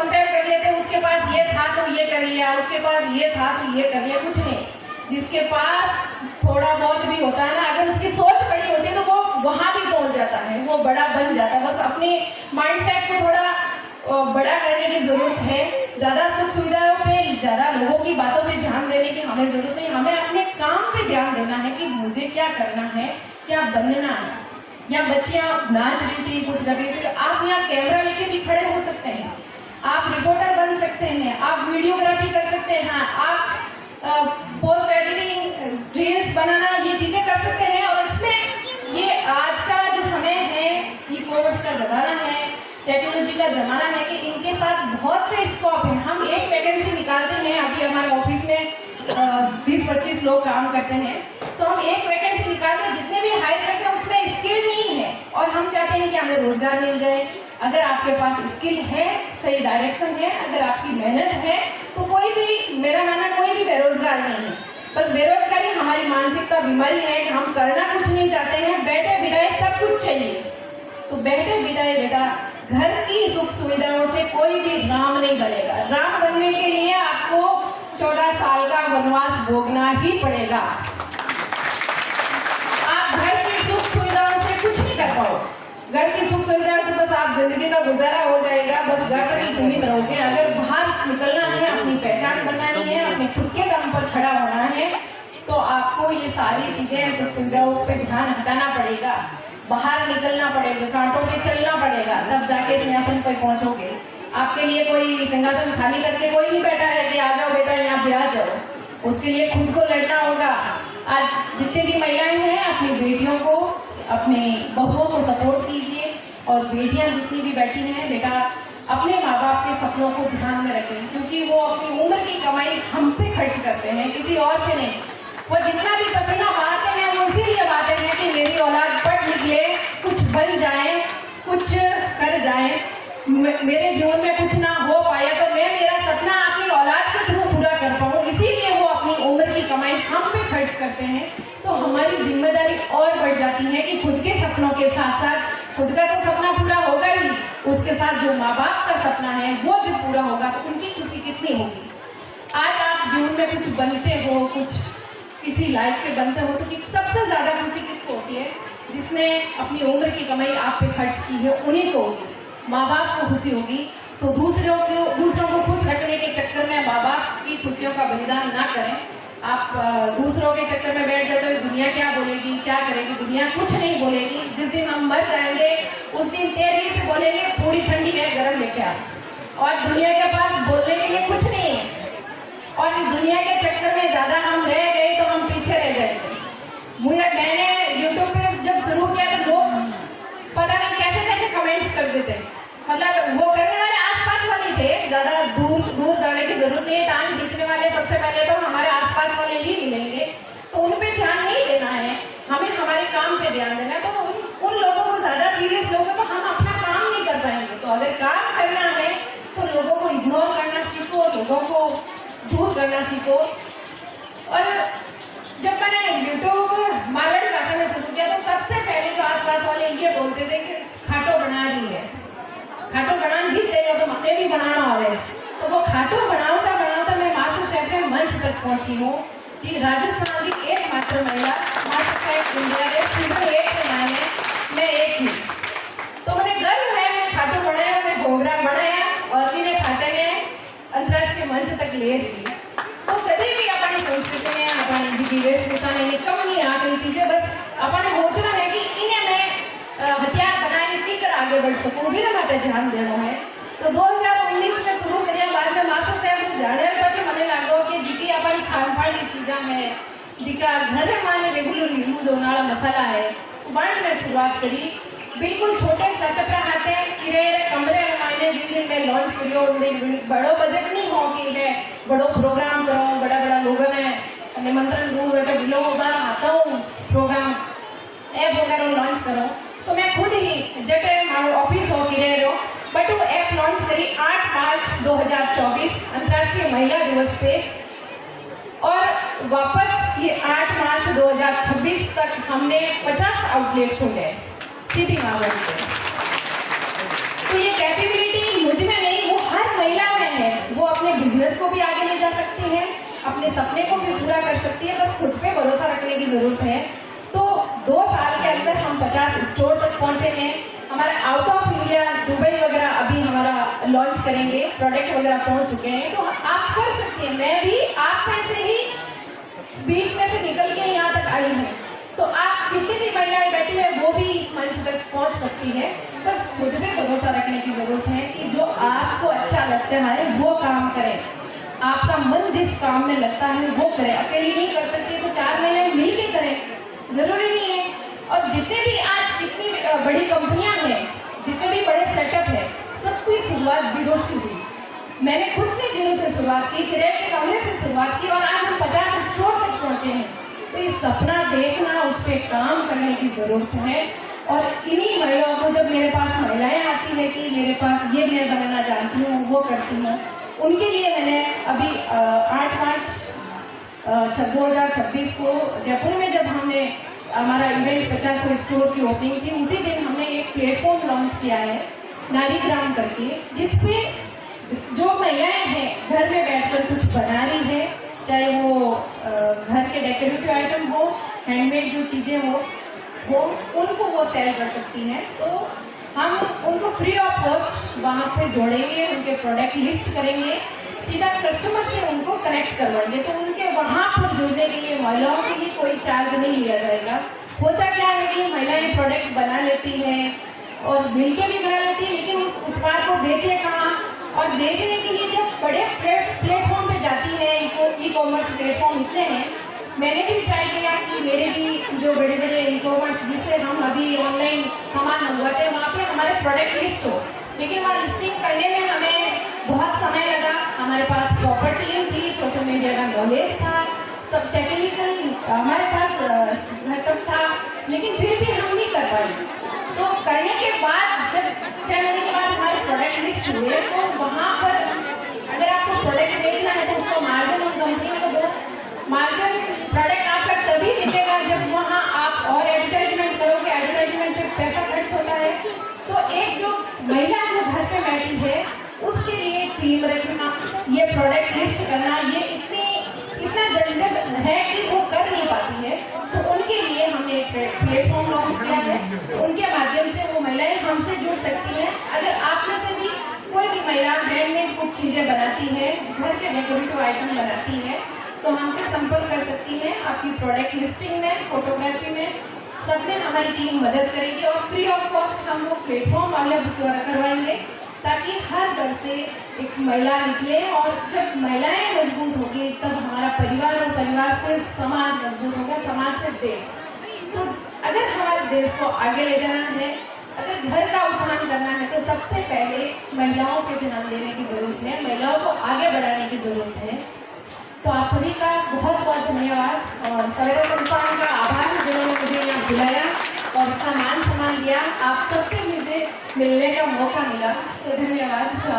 Compare कर लेते हैं, उसके पास ये था तो ये कर लिया, उसके पास ये था तो ये कर लिया। कुछ नहीं, जिसके पास थोड़ा बहुत भी होता है ना, अगर उसकी सोच बड़ी होती है तो वो वहां भी पहुंच जाता है, वो बड़ा बन जाता है। बस अपने माइंडसेट को थोड़ा बड़ा करने की जरूरत है। ज्यादा सुख सुविधाओं पे, ज्यादा लोगों की बातों पे ध्यान देने की हमें जरूरत नहीं। हमें अपने काम पे ध्यान देना है कि मुझे क्या करना है, क्या बनना है। या बच्चियां नाच रही थी, कुछ कर रही थी, आप यहाँ कैमरा लेके भी खड़े हो सकते हैं, आप रिपोर्टर बन सकते हैं, आप वीडियोग्राफी कर सकते हैं, आप पोस्ट एडिटिंग, रील्स बनाना, ये चीजें कर सकते हैं। और इसमें ये आज का जो समय है, ई-कॉमर्स का जमाना है, टेक्नोलॉजी का जमाना है कि इनके साथ बहुत से स्कोप है। हम एक वैकेंसी निकालते हैं, अभी हमारे ऑफिस में 20-25 लोग काम करते हैं, तो हम एक वैकेंसी निकालते हैं, जितने भी हायर करते हैं उसमें स्किल नहीं है और हम चाहते हैं कि हमें रोजगार मिल जाए। अगर आपके पास स्किल है, सही डायरेक्शन है, अगर आपकी मेहनत है, तो कोई भी, मेरा मानना कोई भी बेरोजगार नहीं है। बस बेरोजगारी हमारी मानसिकता बीमारी है कि हम करना कुछ नहीं चाहते हैं, बैठे बिठाए सब कुछ चाहिए। तो बैठे बिठाए बेटा, घर की सुख सुविधाओं से कोई भी राम नहीं बनेगा। राम बनने के लिए आपको 14 साल का वनवास भोगना ही पड़ेगा। आप घर की सुख सुविधाओं से कुछ नहीं कर पाओ। घर की सुख सुविधाओं से बस आप जिंदगी का गुजारा हो जाएगा, बस घर तक ही सीमित रहोगे। अगर बाहर निकलना है, अपनी पहचान बनानी है, अपने खुद के दम पर खड़ा होना है, तो आपको ये सारी चीजें, सुख सुविधाओं पे ध्यान हटाना पड़ेगा, बाहर निकलना पड़ेगा, कांटों पे चलना पड़ेगा, तब जाके सिंहासन पर पहुंचोगे। आपके लिए कोई सिंहासन खाली करके कोई नहीं बैठा है कि आ जाओ बेटा यहाँ पे आ जाओ। उसके लिए खुद को लड़ना होगा। आज जितनी भी महिलाएं हैं, अपनी बेटियों को, अपनी बहुओं को सपोर्ट कीजिए। और बेटियां जितनी भी बैठी हैं बेटा, अपने माँ बाप के सपनों को ध्यान में रखें, क्योंकि वो अपनी उम्र की कमाई हम पे खर्च करते हैं, किसी और पे नहीं। वो जितना भी पसीना बहाते हैं वो इसीलिए बहाते हैं कि मेरी औलाद पढ़ लिख ले, कुछ बन जाए, कुछ कर जाए। मेरे जीवन में कुछ ना हो पाया तो मैं मेरा सपना अपनी औलाद के थ्रू पूरा कर पाऊँ, इसीलिए वो अपनी उम्र की कमाई हम पे खर्च करते हैं। तो हमारी जिम्मेदारी और बढ़ जाती है कि खुद के सपनों के साथ साथ, खुद का तो सपना पूरा होगा ही, उसके साथ जो माँ बाप का सपना है वो जब पूरा होगा तो उनकी खुशी कितनी होगी। आज आप जीवन में कुछ बनते हो, कुछ किसी लाइफ के बनते हो, तो सबसे ज्यादा खुशी किसको होती है? जिसने अपनी उम्र की कमाई आप पे खर्च की है, उन्हीं को होगी। माँ बाप को खुशी होगी। तो दूसरों को खुश रखने के चक्कर में माँ बाप की खुशियों का बलिदान ना करें। आप दूसरों के चक्कर में बैठ जाते हो, दुनिया क्या बोलेगी, क्या करेगी, दुनिया कुछ नहीं बोलेगी। जिस दिन हम मर जाएंगे उस दिन तेरी भी बोलेंगे पूरी ठंडी है, गर्म लेके आ। और दुनिया के पास बोलने के लिए कुछ नहीं है। और दुनिया के चक्कर में ज्यादा हम रह गए तो हम पीछे रह जाएंगे। मैंने यूट्यूब पे जब शुरू किया तो लोग पता नहीं कैसे कैसे कमेंट्स कर देते, मतलब वो करने वाले आसपास वाले थे, ज्यादा दूर जाने की जरूरत नहीं है। टांग खींचने वाले सबसे पहले तो हमारे आसपास वाले ही मिलेंगे, तो उन पे ध्यान नहीं देना है, हमें हमारे काम पे ध्यान देना है। तो उन लोगों को ज्यादा सीरियस लोगे तो हम अपना काम नहीं कर पाएंगे। तो अगर काम करना है तो लोगों को इग्नोर करना सीखो, लोगों को दूर करना सीखो। और जब मैंने यूट्यूब मारवाड़ी भाषा में शुरू किया तो सबसे पहले जो आसपास वाले ये बोलते थे कि खाटो बना रही है, खाटो बनाना ही चाहिए, तो मने भी बनाना आवे। तो वो खाटो बनाता मैं मास्टर शेफ के मंच तक पहुंची हूँ जी। राजस्थान की एकमात्र महिला मास्टर शेफ इंडिया के सीजन 8 में आई है, मैं एक ही। तो मैंने गर्व है, मैं खाटो बनाया, मैं घोघरा बनाया और मैंने खाटे ने अंतरराष्ट्रीय मंच तक ले रही। तो कभी भी अपनी संस्कृति में, अपनी जी वेशभूषा में कम नहीं आती चीजें, बस अपने सोचना है कि इन्हें मैं हथियार बनाए कर आगे बढ़ सकूं, भी माते ध्यान देना है। तो 2019 में शुरू करिया, बाद में मास्टर साहब जाने पछी मने लागो कि जी अपनी खानपान की चीजा है, जिका घरे माने रेगुलर यूज होने वाला मसाला है, बाणी में शुरुआत करी। बिल्कुल छोटे सेटअप पे हाथे किरे कमरे मायने जिन दिन मैं लॉन्च करियो, उन दिन बड़ो बजट नहीं हो कि मैं बड़ो प्रोग्राम करूँ, बड़ा बड़ा लोगों ने निमंत्रण दूँ, बेटा बिलो बार आता हूँ प्रोग्राम ऐप वगैरह लॉन्च करो। तो मैं खुद ही जटे मारो ऑफिस हो कि रह रहो, बट वो ऐप लॉन्च करी 8 मार्च 2024 अंतर्राष्ट्रीय महिला दिवस पे। और वापस ये 8 मार्च 2026 तक हमने 50 आउटलेट खोले सिटी मारवाड़ी में। तो ये कैपेबिलिटी मुझ में नहीं, वो हर महिला अपने सपने को भी पूरा कर सकती है, बस खुद पे भरोसा रखने की जरूरत है। तो 2 साल के अंदर हम 50 स्टोर तक पहुंचे हैं। हमारा आउट ऑफ इंडिया दुबई वगैरह अभी हमारा लॉन्च करेंगे, प्रोडक्ट वगैरह पहुंच चुके हैं। तो आप कर सकते हैं, मैं भी आप में से ही बीच में से निकल के यहाँ तक आई हूँ। तो आप जितनी भी महिलाएं बैठी हैं वो भी इस मंच तक पहुंच सकती है। बस खुद पे भरोसा रखने की जरूरत है कि जो आपको अच्छा लगता है वो काम करें, आपका मन जिस काम में लगता है वो करें। अकेली नहीं कर सकती तो 4 महिलाएं मिल के करें, जरूरी नहीं है। और जितने भी आज जितनी बड़ी कंपनियां हैं, जितने भी बड़े सेटअप है, सबकी शुरुआत जीरो से हुई। मैंने खुद ने जीरो से शुरुआत की, किराए के कमरे से शुरुआत की, और आज हम 50 स्टोर तक पहुंचे हैं। तो ये सपना देखना, उस पर काम करने की जरूरत है। और इन्हीं महिलाओं को, जब मेरे पास महिलाएं आती है कि मेरे पास ये मैं बनाना जानती हूँ, वो करती हूँ, उनके लिए मैंने अभी 8 मार्च 2026 को जयपुर में जब हमने हमारा इवेंट 50 स्टोर की ओपनिंग थी, उसी दिन हमने एक प्लेटफॉर्म लॉन्च किया है नारीग्राम करके, जिसपे जो महिलाएं हैं घर में बैठकर कुछ बना रही है, चाहे वो घर के डेकोरेटिव आइटम हो, हैंडमेड जो चीज़ें हो उनको वो सेल कर सकती हैं। तो हम उनको फ्री ऑफ कॉस्ट वहाँ पे जोड़ेंगे, उनके प्रोडक्ट लिस्ट करेंगे, सीधा कस्टमर से उनको कनेक्ट करवाएंगे। तो उनके वहाँ पर जुड़ने के लिए महिलाओं के लिए कोई चार्ज नहीं लिया जाएगा। होता क्या है कि महिलाएं प्रोडक्ट बना लेती हैं और मिलकर भी बना लेती है, लेकिन उस उत्पाद को बेचे कहाँ, और बेचने के लिए जब बड़े प्लेटफॉर्म पे जाती है, ई कॉमर्स प्लेटफॉर्म इतने हैं, मैंने भी ट्राई किया कि मेरे भी जो बड़े बड़े ई कॉमर्स जिससे हम अभी ऑनलाइन सामान मंगवाते हैं वहाँ पे हमारे प्रोडक्ट लिस्ट हो, लेकिन वहाँ लिस्टिंग करने में हमें बहुत समय लगा। हमारे पास प्रॉपर टीम थी, सोशल मीडिया का नॉलेज था, सब टेक्निकल हमारे पास सेटअप था, लेकिन फिर भी हम नहीं कर पाए। तो करने के बाद जब 6 महीने के बाद हमारे प्रोडक्ट लिस्ट हुए, तो वहाँ पर अगर आपको प्रोडक्ट बेचना है तो उसको मार्जिन उन कंपनियों को दो। मार्जिन प्रोडक्ट आपका तभी बिकेगा जब वहाँ आप और एडवर्टाइजमेंट करोगे, एडवर्टाइजमेंट पे पैसा खर्च होता है। तो एक जो महिला जो घर पे बैठी है उसके लिए टीम रखना, ये प्रोडक्ट लिस्ट करना, ये इतना झंझट है कि वो कर नहीं पाती है। तो उनके लिए हमने एक प्लेटफॉर्म लॉन्च किया है, उनके माध्यम से वो महिलाएं हमसे जुड़ सकती हैं। अगर आप में से भी कोई भी महिला हैंडमेड कुछ चीज़ें बनाती है, घर के डेकोरेटिव आइटम बनाती है, तो हमसे संपर्क कर सकती हैं। आपकी प्रोडक्ट लिस्टिंग में, फोटोग्राफी में, सब में हमारी टीम मदद करेगी और फ्री ऑफ कॉस्ट हम वो प्लेटफॉर्म अवेलेबल करवाएंगे, ताकि हर घर से एक महिला निकले। और जब महिलाएं मजबूत होगी तब हमारा परिवार, और परिवार से समाज मजबूत होगा, समाज से देश। तो अगर हमारे देश को आगे ले जाना है, अगर घर का उत्थान करना है, तो सबसे पहले महिलाओं पे ध्यान देने की जरूरत है, महिलाओं को आगे बढ़ाने की जरूरत है। तो आप सभी का बहुत बहुत धन्यवाद और सवेरा संस्थान का आभार जिन्होंने मुझे यहाँ बुलाया और इतना मान सम्मान दिया। आप सबसे मुझे मिलने का मौका मिला, तो धन्यवाद।